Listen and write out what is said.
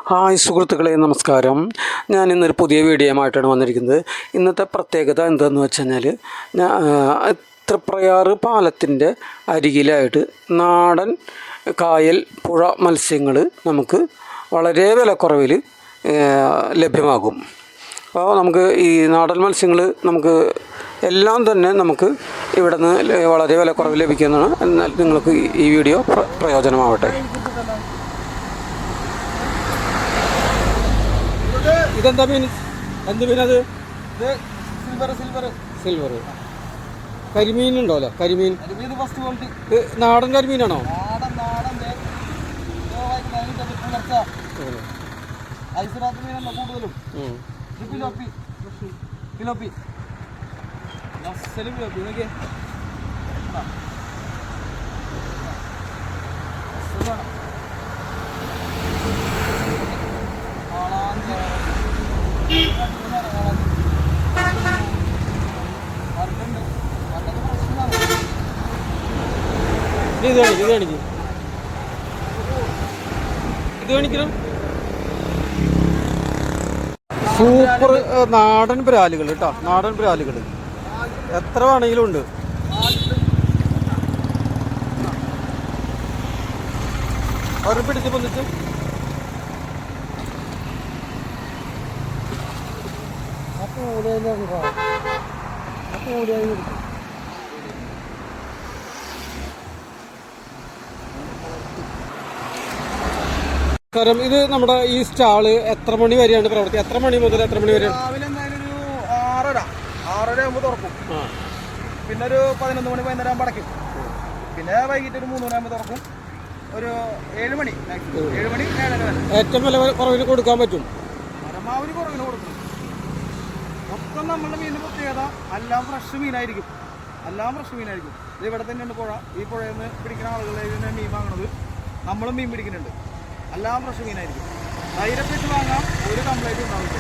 Hi സുഹൃത്തുക്കളെ, നമസ്കാരം. ഞാൻ ഇന്നൊരു പുതിയ വീഡിയോയുമായിട്ടാണ് വന്നിരിക്കുന്നത്. ഇന്നത്തെ പ്രത്യേകത എന്താണെന്ന് വെച്ച് കഴിഞ്ഞാൽ, തൃപ്രയാർ പാലത്തിൻ്റെ അരികിലായിട്ട് നാടൻ കായൽ പുഴ മത്സ്യങ്ങൾ നമുക്ക് വളരെ വിലക്കുറവിൽ ലഭ്യമാകും. അപ്പോൾ നമുക്ക് ഈ നാടൻ മത്സ്യങ്ങൾ നമുക്ക് എല്ലാം തന്നെ നമുക്ക് ഇവിടെ നിന്ന് വളരെ വിലക്കുറവിൽ ലഭിക്കുന്നതാണ്. എന്നാൽ നിങ്ങൾക്ക് ഈ വീഡിയോ പ്രയോജനമാവട്ടെ. ഇതെന്താ മീൻ? എന്ത് മീനത്? സിൽവർ കരിമീനുണ്ടോ? അല്ലേ, കരിമീൻ. നാടൻ കരിമീനാണോ? ഇത് കാണിക്കണം. സൂപ്പർ നാടൻ ബ്രാലുകൾ കേട്ടോ, നാടൻ ബ്രാലുകൾ എത്ര വേണമെങ്കിലും ഉണ്ട്. അവർ പിടിച്ച് പൊന്നിച്ച് ഇത് നമ്മുടെ ഈ സ്റ്റാള് എത്ര മണി വരെയാണ് പ്രവർത്തി? എത്ര മണി മുതൽ എത്ര മണി വരെ? രാവിലെ എന്തായാലും ഒരു 6:30 ആകുമ്പോൾ തുറക്കും. പിന്നെ ഒരു 11 മണി 11 ആകുമ്പോൾ അടയ്ക്കും. പിന്നെ വൈകിട്ട് ഒരു 3 മണിയാകുമ്പോൾ തുറക്കും. ഒരു 7 മണി 7 മണി 7:30 വരെ ഏറ്റവും വില കുറവിന് കൊടുക്കാൻ പറ്റും. പരമാവധി കുറവിന് കൊടുക്കും. മൊത്തം നമ്മളുടെ മീനിൻ്റെ പ്രത്യേകത എല്ലാം ഫ്രഷ് മീനായിരിക്കും. ഇത് ഇവിടെ തന്നെയുണ്ട് പുഴ. ഈ പുഴയിൽ നിന്ന് പിടിക്കുന്ന ആളുകളെ മീൻ വാങ്ങണത്. നമ്മളും മീൻ പിടിക്കുന്നുണ്ട്. എല്ലാം ഫ്രഷ് മീനായിരിക്കും. ധൈര്യപ്പെട്ട് വാങ്ങാം, ഒരു കംപ്ലൈൻറ്റും ഉണ്ടാവില്ല.